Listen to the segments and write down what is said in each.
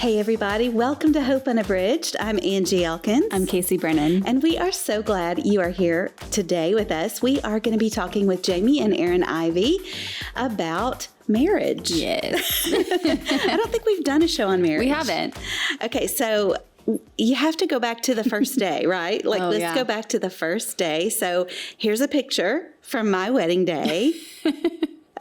Hey everybody, welcome to Hope Unabridged. I'm Angie Elkins. I'm Casey Brennan. And we are so glad you are here today with us. We are going to be talking with Jamie and Aaron Ivey about marriage. Yes. I don't think we've done a show on marriage. We haven't. Okay, so you have to go back to the first day, right? Let's go back to the first day. So here's a picture from my wedding day.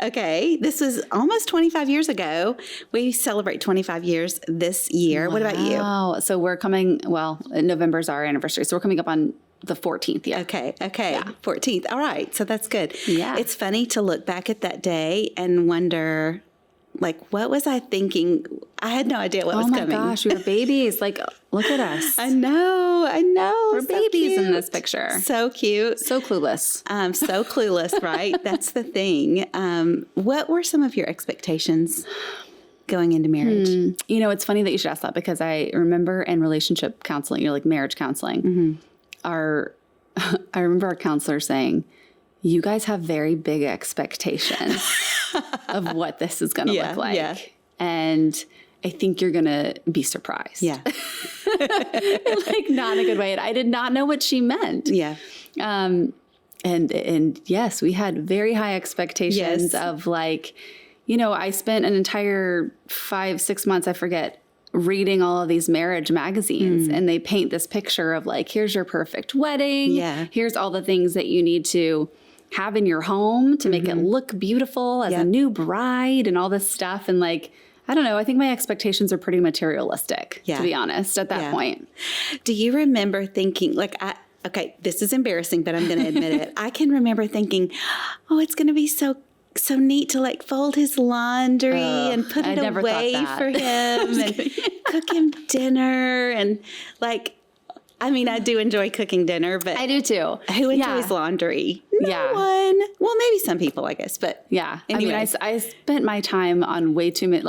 Okay, this was almost 25 years ago. We celebrate 25 years this year. Wow. What about you? Wow. So we're coming, November's our anniversary. So we're coming up on the 14th. Yeah. Okay. Yeah. 14th. All right. So that's good. Yeah. It's funny to look back at that day and wonder, what was I thinking? I had no idea what was coming. Oh my gosh, we were babies. Look at us. I know. We're so babies cute. In this picture. So cute. So clueless. So clueless, right? That's the thing. What were some of your expectations going into marriage? You know, it's funny that you should ask that because I remember in relationship counseling, marriage counseling, I remember our counselor saying, you guys have very big expectations of what this is going to look like. Yeah. And I think you're going to be surprised. Yeah. Not in a good way. And I did not know what she meant. Yeah. And yes, we had very high expectations of I spent an entire 5-6 months, I forget, reading all of these marriage magazines and they paint this picture of here's your perfect wedding. Yeah. Here's all the things that you need to have in your home to make it look beautiful as a new bride and all this stuff. And I don't know, I think my expectations are pretty materialistic, to be honest, at that point. Do you remember thinking, okay, this is embarrassing, but I'm going to admit it. I can remember thinking, oh, it's going to be so neat to fold his laundry and put it away for him and cook him dinner. And I do enjoy cooking dinner, but I do too. Who enjoys laundry? No one. Well, maybe some people, I guess, but anyway. I spent my time on way too many,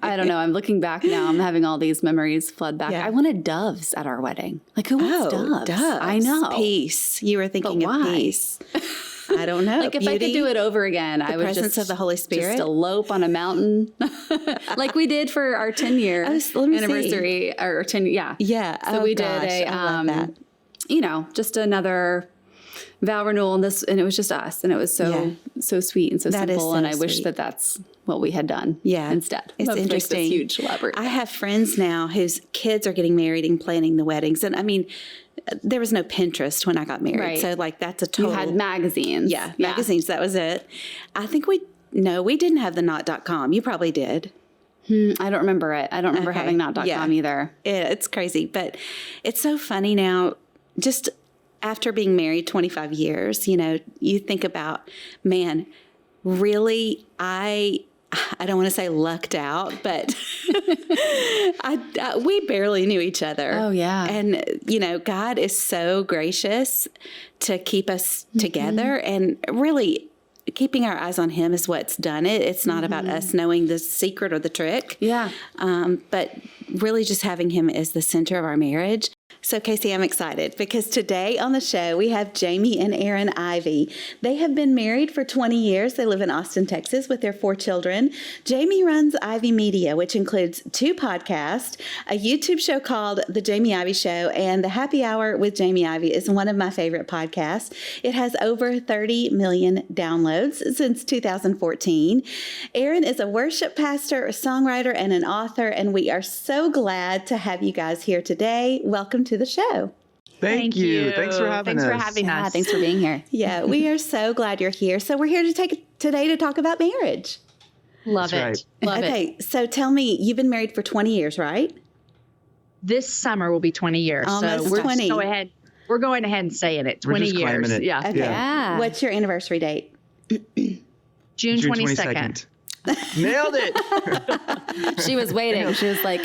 I don't know. I'm looking back now. I'm having all these memories flood back. Yeah. I wanted doves at our wedding. Who wants doves? I know. Peace. You were thinking of peace. I don't know. If I could do it over again, I would presence of the Holy Spirit. Just elope on a mountain, like we did for our 10-year anniversary. Or 10, yeah. So we did I love that. Just another vow renewal, and it was just us, and it was so sweet and so simple. And I wish that that's what we had done. Instead, it's interesting. This huge elaborate. I have friends now whose kids are getting married and planning the weddings, and there was no Pinterest when I got married. Right. So that's a total. You had magazines. Yeah, magazines. That was it. I think we didn't have the not.com. You probably did. I don't remember it. I don't remember having not.com either. It's crazy, but it's so funny now, just after being married 25 years, you think about, man, really, I don't want to say lucked out, but we barely knew each other. Oh, yeah. And, God is so gracious to keep us together, and really keeping our eyes on him is what's done it. It's not about us knowing the secret or the trick. Yeah. But really just having him as the center of our marriage. So, Casey, I'm excited because today on the show, we have Jamie and Aaron Ivey. They have been married for 20 years. They live in Austin, Texas with their 4 children. Jamie runs Ivey Media, which includes 2 podcasts, a YouTube show called The Jamie Ivey Show, and The Happy Hour with Jamie Ivey is one of my favorite podcasts. It has over 30 million downloads since 2014. Aaron is a worship pastor, a songwriter, and an author, and we are so glad to have you guys here today. Welcome to the show. Thank you. Thanks for having us. Thanks for having us. Thanks for being here. Yeah, we are so glad you're here. So we're here today to talk about marriage. Love it. Right. Love it. Okay, so tell me, you've been married for 20 years, right? This summer will be 20 years. Almost so we're 20. Go ahead. We're going ahead and saying it. 20 just years. It. Yeah. Okay. Yeah. What's your anniversary date? June 22nd. Nailed it. She was waiting. She was like,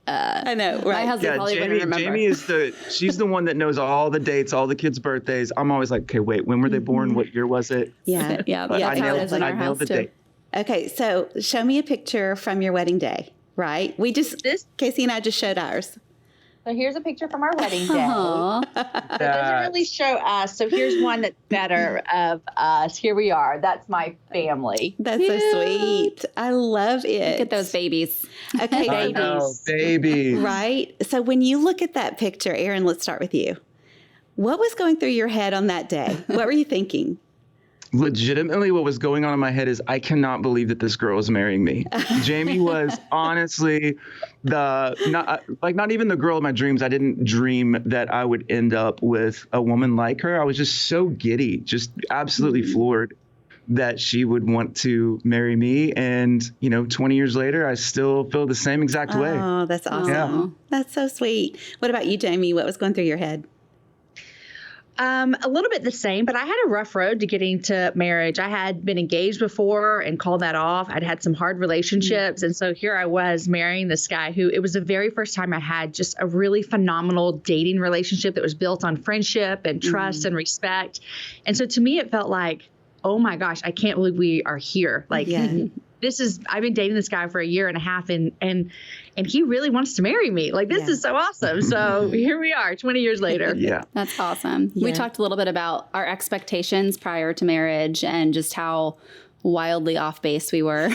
I know, right? My husband probably wouldn't remember. Jamie she's the one that knows all the dates, all the kids' birthdays. I'm always like, okay, wait, when were they born? What year was it? Yeah. But I nailed the date. Okay, so show me a picture from your wedding day, right? Casey and I just showed ours. So here's a picture from our wedding day. Aw. It doesn't really show us. So here's one that's better of us. Here we are. That's my family. That's so sweet. I love it. Look at those babies. Okay, I know, baby. right? So when you look at that picture, Erin, let's start with you. What was going through your head on that day? What were you thinking? Legitimately, what was going on in my head is I cannot believe that this girl is marrying me. Jamie was honestly not even the girl of my dreams. I didn't dream that I would end up with a woman like her. I was just so giddy, just absolutely floored that she would want to marry me. And, 20 years later, I still feel the same exact way. Oh, that's awesome. Yeah. That's so sweet. What about you, Jamie? What was going through your head? A little bit the same, but I had a rough road to getting to marriage. I had been engaged before and called that off. I'd had some hard relationships. And so here I was marrying this guy who it was the very first time I had just a really phenomenal dating relationship that was built on friendship and trust and respect. And so to me, it felt like, oh my gosh, I can't believe we are here. Like I've been dating this guy for a year and a half and he really wants to marry me. Like, this is so awesome. So here we are 20 years later. Yeah. That's awesome. We talked a little bit about our expectations prior to marriage and just how wildly off base we were.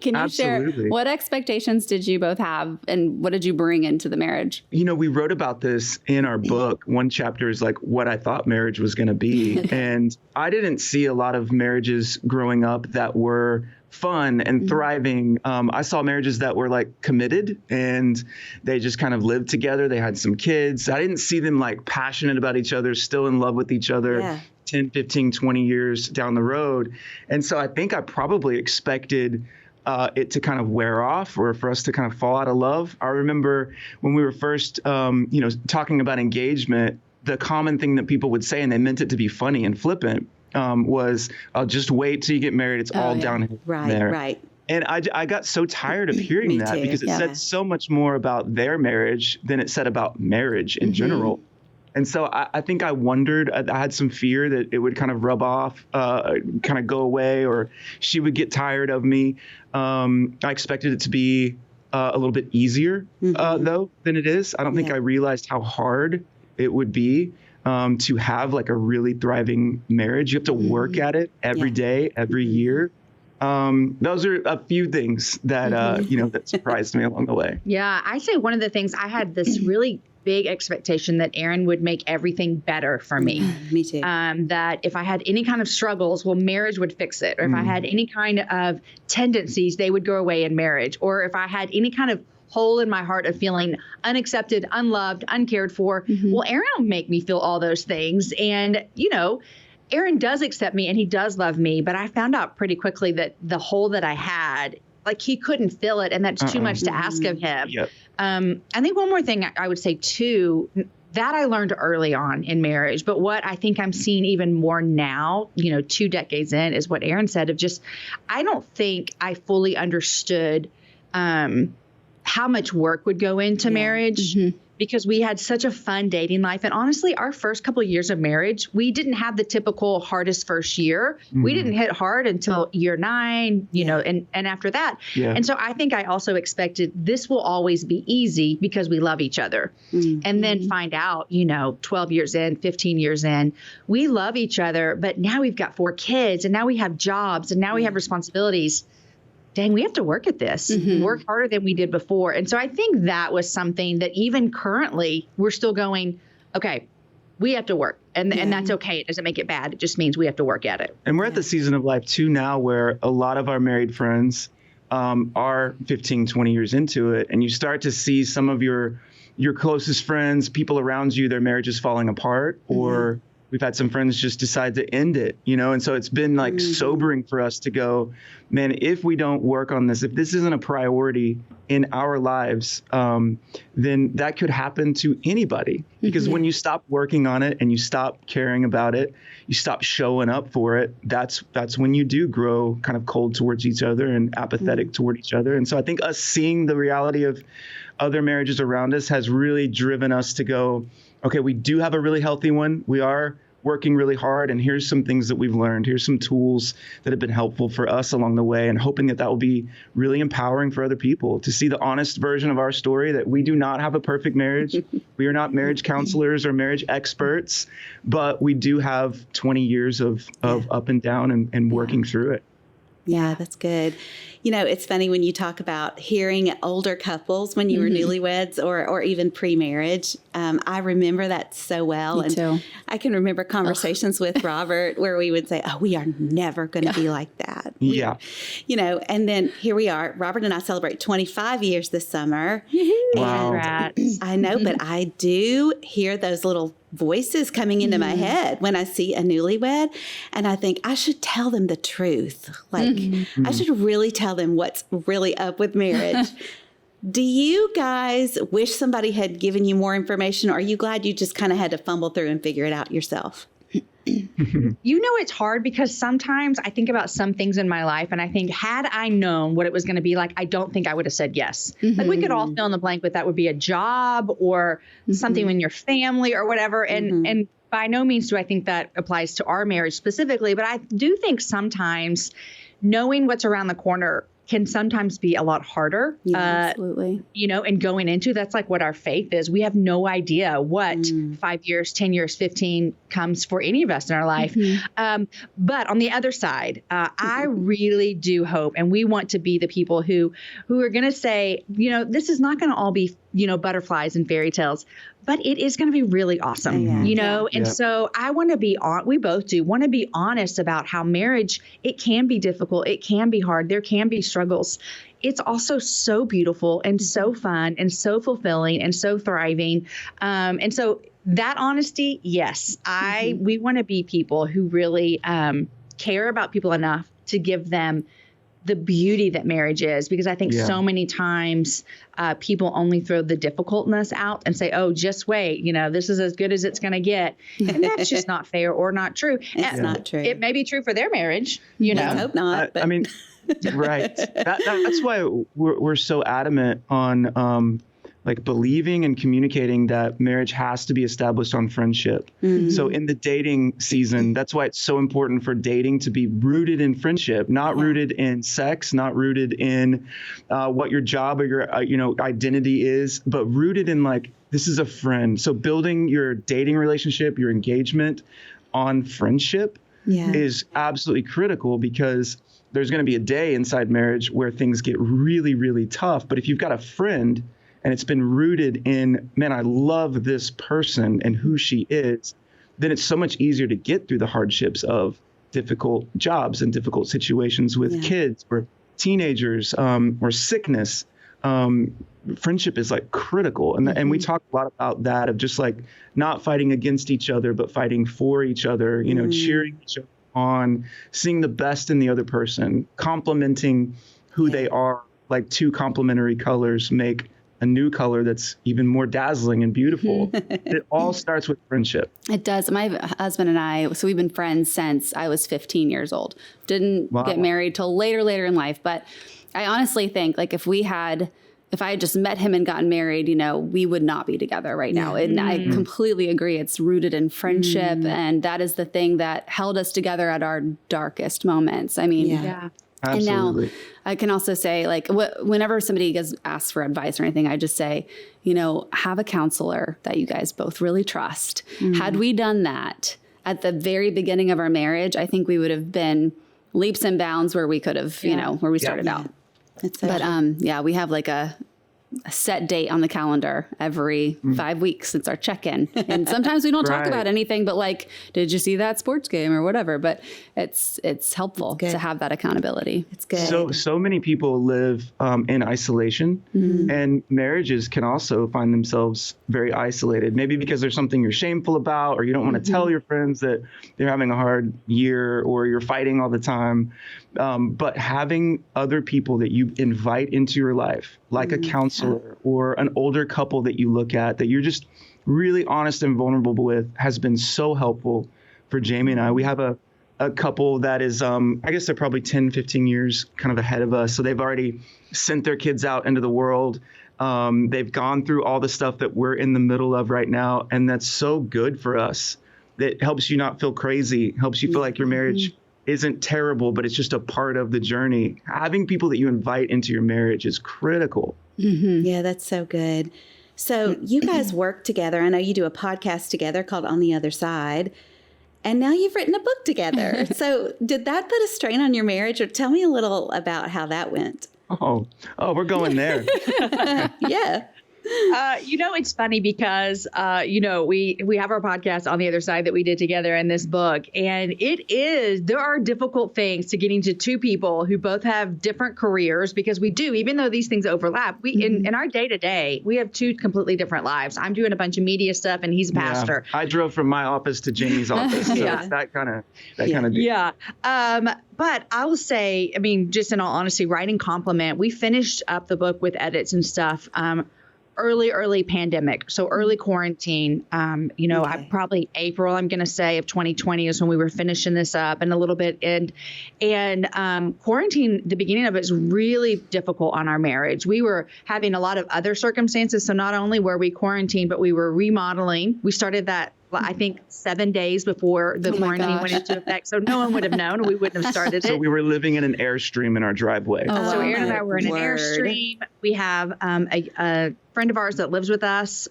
Can you share what expectations did you both have and what did you bring into the marriage? We wrote about this in our book. One chapter is like what I thought marriage was going to be. And I didn't see a lot of marriages growing up that were fun and thriving. I saw marriages that were like committed and they just kind of lived together. They had some kids. I didn't see them like passionate about each other, still in love with each other 10, 15, 20 years down the road. And so I think I probably expected it to kind of wear off or for us to kind of fall out of love. I remember when we were first, talking about engagement, the common thing that people would say, and they meant it to be funny and flippant, was, I'll just wait till you get married. It's all downhill from there. Right. And I got so tired of hearing that because it said so much more about their marriage than it said about marriage in general. And so I think I wondered, I had some fear that it would kind of rub off, kind of go away, or she would get tired of me. I expected it to be a little bit easier, though, than it is. I don't think I realized how hard it would be to have like a really thriving marriage. You have to work at it every day, every year. Those are a few things that, that surprised me along the way. Yeah, I say one of the things, I had this really big expectation that Erin would make everything better for me. Me too. That if I had any kind of struggles, well, marriage would fix it. Or if I had any kind of tendencies, they would go away in marriage. Or if I had any kind of hole in my heart of feeling unaccepted, unloved, uncared for, well, Erin will make me feel all those things. And, Erin does accept me and he does love me, but I found out pretty quickly that the hole that I had, like he couldn't fill it. And that's too much to ask of him. Yep. I think one more thing I would say too, that I learned early on in marriage, but what I think I'm seeing even more now, 2 decades in, is what Erin said of just, I don't think I fully understood how much work would go into marriage. Because we had such a fun dating life. And honestly, our first couple of years of marriage, we didn't have the typical hardest first year. We didn't hit hard until year 9, and after that. And so I think I also expected this will always be easy because we love each other. And then find out, 12 years in, 15 years in, we love each other, but now we've got 4 kids and now we have jobs and now we have responsibilities. Dang, we have to work at this, work harder than we did before. And so I think that was something that even currently we're still going, okay, we have to work. And that's okay. It doesn't make it bad. It just means we have to work at it. And we're at the season of life too now where a lot of our married friends are 15, 20 years into it. And you start to see some of your closest friends, people around you, their marriage is falling apart, or we've had some friends just decide to end it, and so it's been like sobering for us to go, man, if we don't work on this, if this isn't a priority in our lives, then that could happen to anybody. Because when you stop working on it and you stop caring about it, you stop showing up for it, that's when you do grow kind of cold towards each other and apathetic toward each other. And so I think us seeing the reality of other marriages around us has really driven us to go, okay, we do have a really healthy one. We are working really hard, and here's some things that we've learned. Here's some tools that have been helpful for us along the way, and hoping that will be really empowering for other people to see the honest version of our story, that we do not have a perfect marriage. We are not marriage counselors or marriage experts, but we do have 20 years of up and down and working through it. Yeah, that's good. You know, it's funny when you talk about hearing older couples when you were newlyweds or even pre-marriage. I remember that so well. Me too. I can remember conversations with Robert where we would say, oh, we are never going to be like that. Yeah. You know, and then here we are. Robert and I celebrate 25 years this summer. Wow. Congrats. I know, but I do hear those little voices coming into my head when I see a newlywed, and I think I should tell them the truth. Like, I should really tell them what's really up with marriage. Do you guys wish somebody had given you more information, or are you glad you just kind of had to fumble through and figure it out yourself? You know, it's hard because sometimes I think about some things in my life and I think, had I known what it was going to be like, I don't think I would have said yes. Like, we could all fill in the blank, but that would be a job or something in your family or whatever. And by no means do I think that applies to our marriage specifically, but I do think sometimes knowing what's around the corner can sometimes be a lot harder. Yeah, absolutely. You know, and going into, that's like what our faith is. We have no idea what 5 years, 10 years, 15 comes for any of us in our life. But on the other side, I really do hope, and we want to be the people who are going to say, you know, this is not going to all be, you know, butterflies and fairy tales, but it is going to be really awesome, you know? And so I want to be we both do want to be honest about how marriage, it can be difficult. It can be hard. There can be struggles. It's also so beautiful and so fun and so fulfilling and so thriving. And so that honesty, yes, we want to be people who really care about people enough to give them the beauty that marriage is, because I think so many times people only throw the difficultness out and say, oh, just wait, you know, this is as good as it's going to get. And that's just not fair or not true. It's not true. It may be true for their marriage, you know. I hope not. I mean, right. That's why we're so adamant on like believing and communicating that marriage has to be established on friendship. So in the dating season, that's why it's so important for dating to be rooted in friendship, not rooted in sex, not rooted in what your job or your identity is, but rooted in like, this is a friend. So building your dating relationship, your engagement on friendship is absolutely critical, because there's going to be a day inside marriage where things get really, really tough. But if you've got a friend and it's been rooted in, man, I love this person and who she is, then it's so much easier to get through the hardships of difficult jobs and difficult situations with kids or teenagers or sickness. Friendship is like critical. And we talk a lot about that, of just like not fighting against each other, but fighting for each other, you know, cheering each other on, seeing the best in the other person, complimenting who they are. Like two complementary colors make a new color that's even more dazzling and beautiful. It all starts with friendship. It does. My husband and I, so we've been friends since I was 15 years old. Didn't get married till later in life. But I honestly think, like, if I had just met him and gotten married, you know, we would not be together right now. And I completely agree. It's rooted in friendship. And that is the thing that held us together at our darkest moments. I mean, Absolutely. And now I can also say, like, whenever somebody asks for advice or anything, I just say, you know, have a counselor that you guys both really trust. Had we done that at the very beginning of our marriage, I think we would have been leaps and bounds where we could have, you know, where we started out. But we have like a set date on the calendar every 5 weeks since our check-in. And sometimes we don't talk about anything but like, did you see that sports game or whatever? But it's helpful to have that accountability. It's good. So many people live in isolation, and marriages can also find themselves very isolated, maybe because there's something you're shameful about, or you don't want to tell your friends that you're having a hard year or you're fighting all the time. But having other people that you invite into your life, like a counselor or an older couple that you look at, that you're just really honest and vulnerable with, has been so helpful for Jamie and I. We have a couple that is, I guess they're probably 10, 15 years kind of ahead of us. So they've already sent their kids out into the world. They've gone through all the stuff that we're in the middle of right now. And that's so good for us that helps you not feel crazy, helps you feel like your marriage isn't terrible, but it's just a part of the journey. Having people that you invite into your marriage is critical. Yeah, that's so good. So you guys work together. I know you do a podcast together called On the Other Side. And now you've written a book together. So did that put a strain on your marriage? Or tell me a little about how that went. Oh, we're going there. Yeah. It's funny because, we have our podcast On the Other Side that we did together in this book. And there are difficult things to getting to two people who both have different careers, because we do, even though these things overlap, in our day to day, we have two completely different lives. I'm doing a bunch of media stuff and he's a pastor. I drove from my office to Jamie's office. So it's that kind of deal. Yeah. But I will say, just in all honesty, writing compliment, we finished up the book with edits and stuff. Early pandemic. So early quarantine, I probably April, I'm going to say, of 2020 is when we were finishing this up, and a little bit. And quarantine, the beginning of it is really difficult on our marriage. We were having a lot of other circumstances. So not only were we quarantined, but we were remodeling. We started that, I think, 7 days before the quarantine went into effect. So no one would have known. We wouldn't have started it. So we were living in an Airstream in our driveway. So Aaron and I were in an Airstream. We have a friend of ours that lives with us,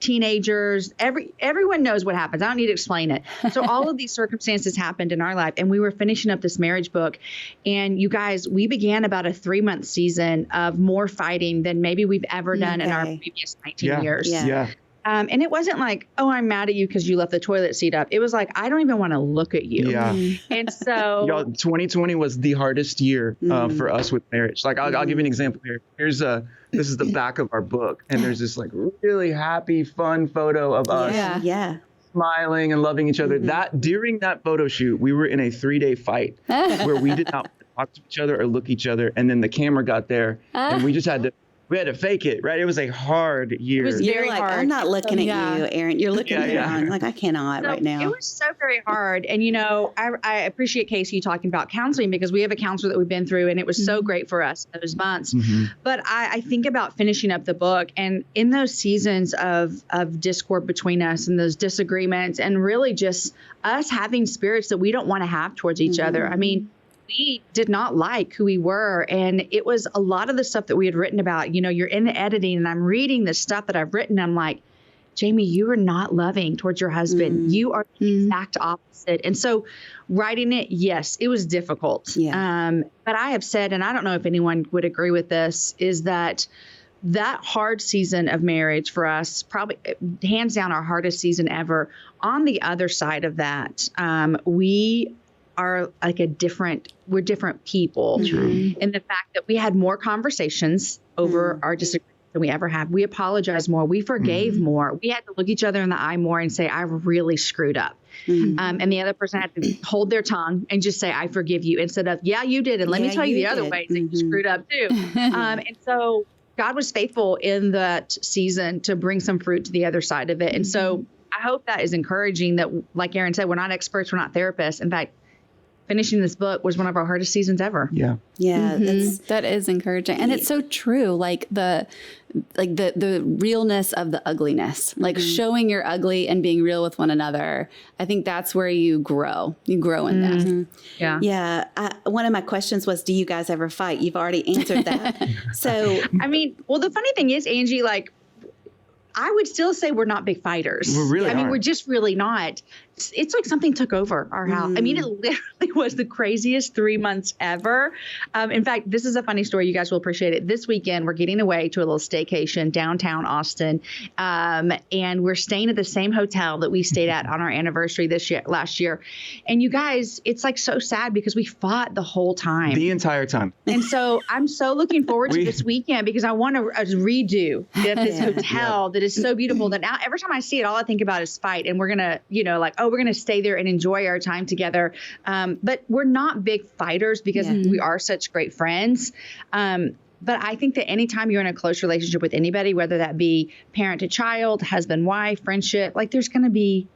teenagers. Everyone knows what happens. I don't need to explain it. So all of these circumstances happened in our life, and we were finishing up this marriage book. And you guys, we began about a 3-month season of more fighting than maybe we've ever done in our previous 19 years. Yeah. And it wasn't like, oh, I'm mad at you because you left the toilet seat up. It was like, I don't even want to look at you. Yeah. And so 2020 was the hardest year for us with marriage. Like, I'll give you an example here. This is the back of our book. And there's this like really happy, fun photo of us smiling and loving each other. That during that photo shoot, we were in a 3-day fight where we did not talk to each other or look each other. And then the camera got there and we just had to fake it, right? It was a hard year. It was very hard. I'm not looking at you, Aaron. You're looking at me. Like, I cannot right now. It was so very hard. And, I appreciate, Casey, you talking about counseling, because we have a counselor that we've been through, and it was so great for us those months. But I think about finishing up the book, and in those seasons of discord between us and those disagreements, and really just us having spirits that we don't want to have towards each other. We did not like who we were. And it was a lot of the stuff that we had written about. You're in the editing and I'm reading the stuff that I've written. I'm like, Jamie, you are not loving towards your husband. You are the exact opposite. And so writing it, yes, it was difficult. But I have said, and I don't know if anyone would agree with this, is that hard season of marriage for us, probably hands down our hardest season ever. On the other side of that, we are like we're different people. And the fact that we had more conversations over our disagreements than we ever have. We apologized more. We forgave more. We had to look each other in the eye more and say, I really screwed up. And the other person had to hold their tongue and just say, I forgive you, instead of, yeah, you did. And let me tell you the other ways that you screwed up too. And so God was faithful in that season to bring some fruit to the other side of it. And so I hope that is encouraging, that, like Aaron said, we're not experts, we're not therapists. In fact, finishing this book was one of our hardest seasons ever. Yeah. That is encouraging. And it's so true. Like the realness of the ugliness, like showing you're ugly and being real with one another. I think that's where you grow. You grow in that. Yeah. One of my questions was, do you guys ever fight? You've already answered that. So, the funny thing is, Angie, like, I would still say we're not big fighters. We really aren't. We're just really not. It's like something took over our house. It literally was the craziest 3 months ever. In fact, this is a funny story. You guys will appreciate it. This weekend, we're getting away to a little staycation downtown Austin. And we're staying at the same hotel that we stayed at on our anniversary last year. And you guys, it's like so sad because we fought the whole time. The entire time. And so I'm so looking forward to this weekend, because I want to redo this hotel that is so beautiful that now every time I see it, all I think about is fight. And we're going to, we're going to stay there and enjoy our time together. But we're not big fighters because we are such great friends. But I think that anytime you're in a close relationship with anybody, whether that be parent to child, husband, wife, friendship, like there's going to be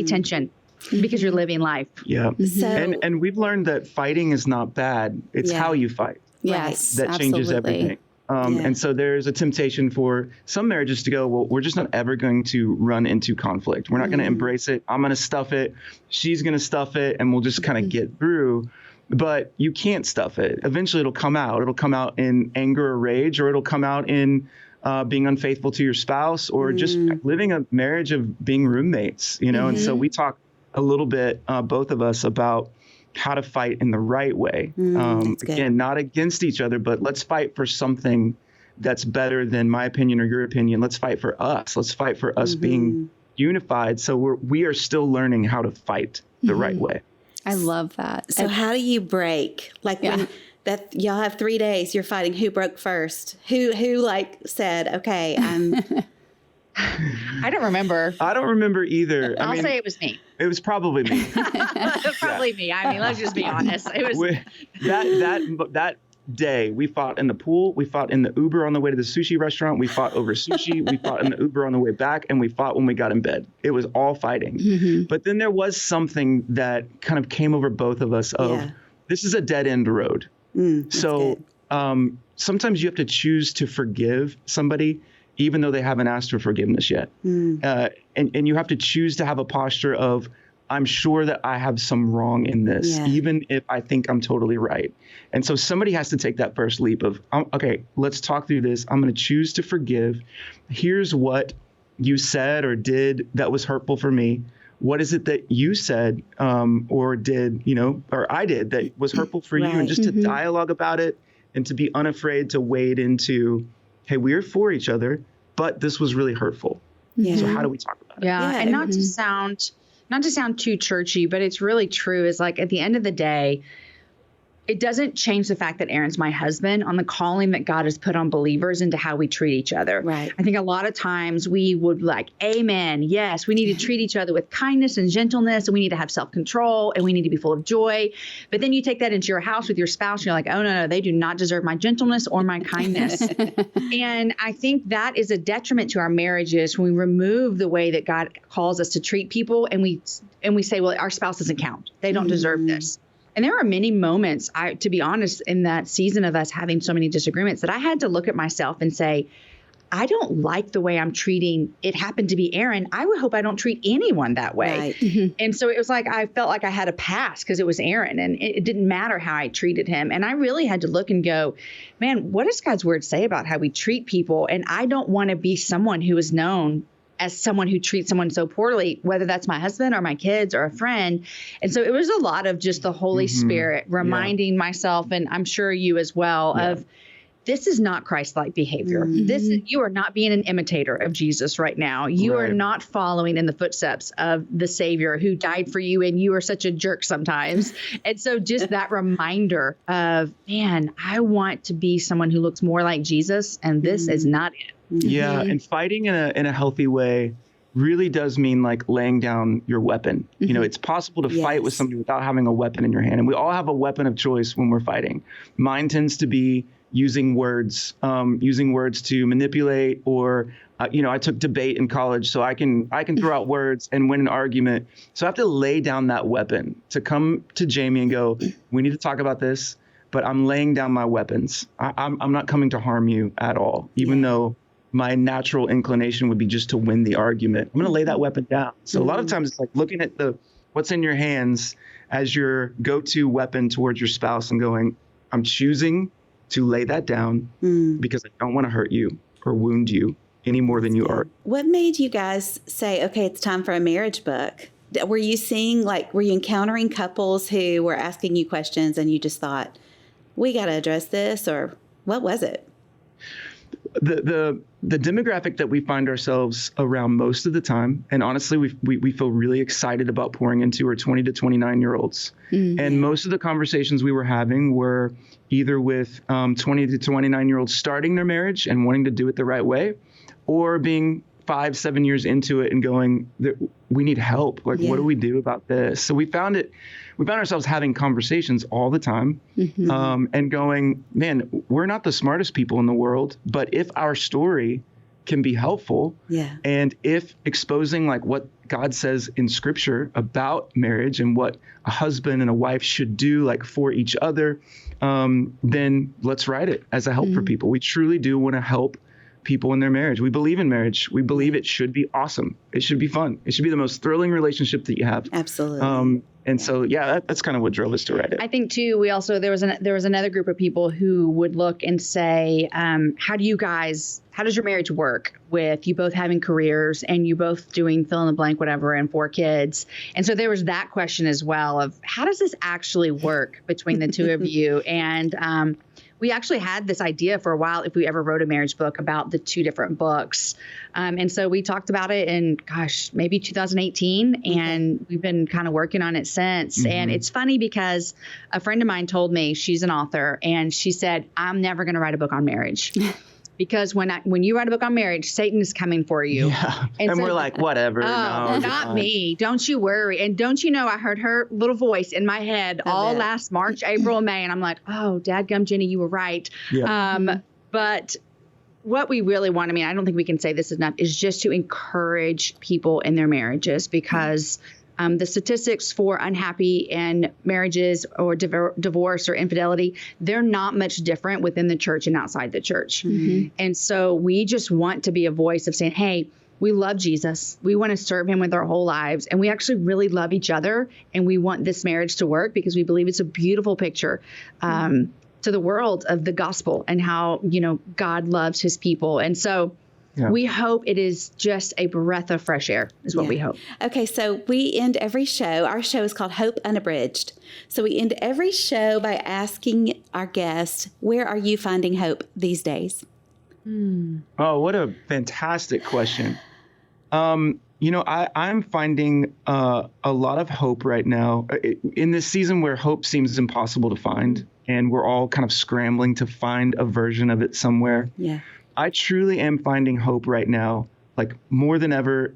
tension because you're living life. Yeah. And we've learned that fighting is not bad. It's how you fight. Yes. That changes everything. And so there's a temptation for some marriages to go, well, we're just not ever going to run into conflict. We're not going to embrace it. I'm going to stuff it. She's going to stuff it, and we'll just kind of get through. But you can't stuff it. Eventually it'll come out. It'll come out in anger or rage, or it'll come out in being unfaithful to your spouse, or just living a marriage of being roommates, And so we talk a little bit, both of us, about how to fight in the right way. Again, not against each other, but let's fight for something that's better than my opinion or your opinion. Let's fight for us. Let's fight for us being unified. So we are still learning how to fight the right way. I love that. So how do you break? Like when that y'all have 3 days, you're fighting. Who broke first? Who said, okay, I'm... I don't remember. I don't remember either. I'll say it was me. It was probably me. Probably me. I mean, let's just be honest. It was that day. We fought in the pool. We fought in the Uber on the way to the sushi restaurant. We fought over sushi. We fought in the Uber on the way back, and we fought when we got in bed. It was all fighting. But then there was something that kind of came over both of us. This is a dead end road. So sometimes you have to choose to forgive somebody, even though they haven't asked for forgiveness yet. And you have to choose to have a posture of, I'm sure that I have some wrong in this, even if I think I'm totally right. And so somebody has to take that first leap of, okay, let's talk through this. I'm going to choose to forgive. Here's what you said or did that was hurtful for me. What is it that you said or did, or I did that was hurtful for you? And just to dialogue about it and to be unafraid to wade into, hey, we're for each other, but this was really hurtful. So how do we talk about it? And not to sound too churchy, but it's really true, is like at the end of the day, it doesn't change the fact that Aaron's my husband on the calling that God has put on believers into how we treat each other. Right. I think a lot of times we would like, amen, yes, we need to treat each other with kindness and gentleness, and we need to have self-control, and we need to be full of joy. But then you take that into your house with your spouse, and you're like, oh, no, they do not deserve my gentleness or my kindness. And I think that is a detriment to our marriages when we remove the way that God calls us to treat people, and we say, well, our spouse doesn't count. They don't deserve this. And there are many moments, to be honest, in that season of us having so many disagreements, that I had to look at myself and say, I don't like the way I'm treating. It happened to be Aaron. I would hope I don't treat anyone that way. Right. And so it was like I felt like I had a pass because it was Aaron, and it didn't matter how I treated him. And I really had to look and go, man, what does God's word say about how we treat people? And I don't want to be someone who is known as someone who treats someone so poorly, whether that's my husband or my kids or a friend. And so it was a lot of just the Holy Spirit reminding myself, and I'm sure you as well, of this is not Christ-like behavior. You are not being an imitator of Jesus right now. You are not following in the footsteps of the Savior who died for you, and you are such a jerk sometimes. And so just that reminder of, man, I want to be someone who looks more like Jesus, and this is not it. Yeah, and fighting in a healthy way really does mean like laying down your weapon. It's possible to fight with somebody without having a weapon in your hand. And we all have a weapon of choice when we're fighting. Mine tends to be using words to manipulate, or I took debate in college, so I can throw out words and win an argument. So I have to lay down that weapon to come to Jamie and go, we need to talk about this, but I'm laying down my weapons. I'm not coming to harm you at all, even though my natural inclination would be just to win the argument. I'm going to lay that weapon down. So a lot of times it's like looking at what's in your hands as your go-to weapon towards your spouse and going, I'm choosing to lay that down because I don't want to hurt you or wound you any more than you are. What made you guys say, okay, it's time for a marriage book? Were you encountering couples who were asking you questions and you just thought, we got to address this, or what was it? The demographic that we find ourselves around most of the time, and honestly, we feel really excited about pouring into, are 20 to 29-year-olds. And most of the conversations we were having were either with 20 to 29-year-olds starting their marriage and wanting to do it the right way, or being 5-7 years into it and going, we need help. Like, what do we do about this? So we found ourselves having conversations all the time and going, man, we're not the smartest people in the world, but if our story can be helpful, and if exposing like what God says in Scripture about marriage and what a husband and a wife should do, like for each other, then let's write it as a help for people. We truly do want to help people in their marriage. We believe in marriage. We believe it should be awesome. It should be fun. It should be the most thrilling relationship that you have. Absolutely. So that's kind of what drove us to write it. I think too, we also, there was another group of people who would look and say, how does your marriage work with you both having careers and you both doing fill in the blank, whatever, and 4 kids? And so there was that question as well of how does this actually work between the two of you? And, we actually had this idea for a while if we ever wrote a marriage book about the 2 different books. And so we talked about it in, maybe 2018, and we've been kind of working on it since. And it's funny because a friend of mine told me, she's an author, and she said, I'm never going to write a book on marriage. Because when you write a book on marriage, Satan is coming for you. Yeah. And so, we're like, whatever. No, not me. Don't you worry. And don't you know, I heard her little voice in my head all last March, April, May. And I'm like, oh, dadgum, Jenny, you were right. Yeah. But what we really want, I don't think we can say this enough, is just to encourage people in their marriages, because the statistics for unhappy in marriages or divorce or infidelity, they're not much different within the church and outside the church. And so we just want to be a voice of saying, hey, we love Jesus. We want to serve him with our whole lives. And we actually really love each other. And we want this marriage to work because we believe it's a beautiful picture to the world of the gospel and how, God loves his people. And so we hope it is just a breath of fresh air is what we hope. Okay, so we end every show. Our show is called Hope Unabridged. So we end every show by asking our guests, where are you finding hope these days? Oh, what a fantastic question. I'm finding a lot of hope right now in this season where hope seems impossible to find, and we're all kind of scrambling to find a version of it somewhere. Yeah. I truly am finding hope right now, like more than ever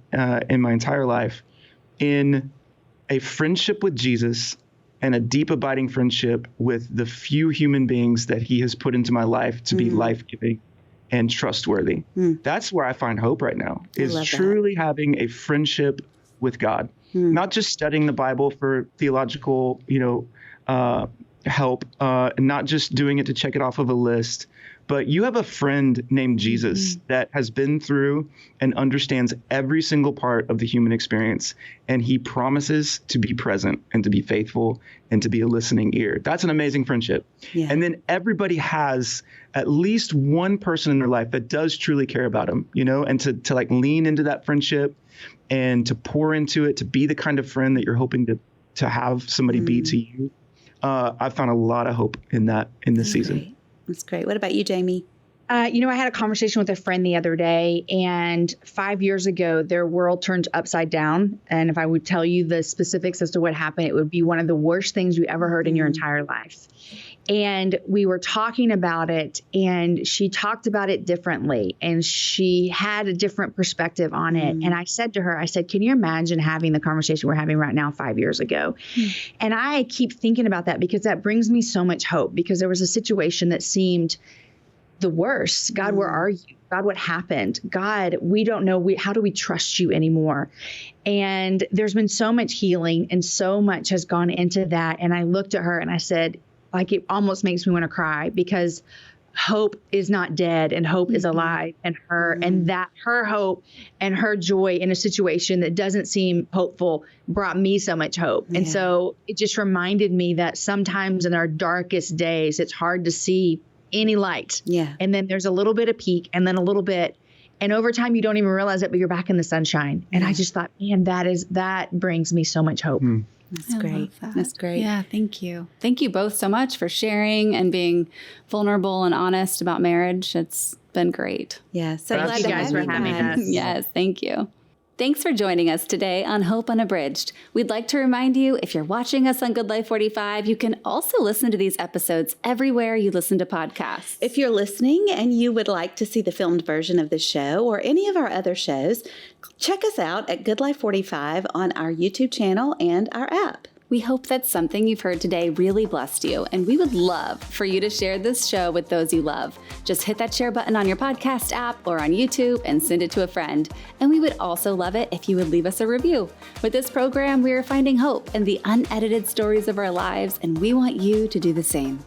in my entire life, in a friendship with Jesus and a deep abiding friendship with the few human beings that he has put into my life to be life-giving and trustworthy. That's where I find hope right now, is truly having a friendship with God, not just studying the Bible for theological, help, not just doing it to check it off of a list, but you have a friend named Jesus that has been through and understands every single part of the human experience. And he promises to be present and to be faithful and to be a listening ear. That's an amazing friendship. Yeah. And then everybody has at least one person in their life that does truly care about them, and to like lean into that friendship and to pour into it, to be the kind of friend that you're hoping to have somebody be to you. I've found a lot of hope in this season. Great. That's great. What about you, Jamie? I had a conversation with a friend the other day, and 5 years ago, their world turned upside down. And if I would tell you the specifics as to what happened, it would be one of the worst things you ever heard in your entire life. And we were talking about it, and she talked about it differently, and she had a different perspective on it. And I said to her, can you imagine having the conversation we're having right now 5 years ago? And I keep thinking about that because that brings me so much hope, because there was a situation that seemed the worst. God, where are you? God, what happened? God, we don't know. How do we trust you anymore? And there's been so much healing and so much has gone into that. And I looked at her and I said, it almost makes me want to cry, because hope is not dead and hope is alive in her. And that her hope and her joy in a situation that doesn't seem hopeful brought me so much hope. And so it just reminded me that sometimes in our darkest days, it's hard to see any light. Yeah. And then there's a little bit of peak and then a little bit. And over time, you don't even realize it, but you're back in the sunshine. And I just thought, man, that brings me so much hope. That's great. That's great. Yeah, thank you. Thank you both so much for sharing and being vulnerable and honest about marriage. It's been great. Yeah, so glad you guys for having us. Yes, thank you. Thanks for joining us today on Hope Unabridged. We'd like to remind you, if you're watching us on Good Life 45, you can also listen to these episodes everywhere you listen to podcasts. If you're listening and you would like to see the filmed version of the show or any of our other shows, check us out at Good Life 45 on our YouTube channel and our app. We hope that something you've heard today really blessed you, and we would love for you to share this show with those you love. Just hit that share button on your podcast app or on YouTube and send it to a friend. And we would also love it if you would leave us a review. With this program, we are finding hope in the unedited stories of our lives, and we want you to do the same.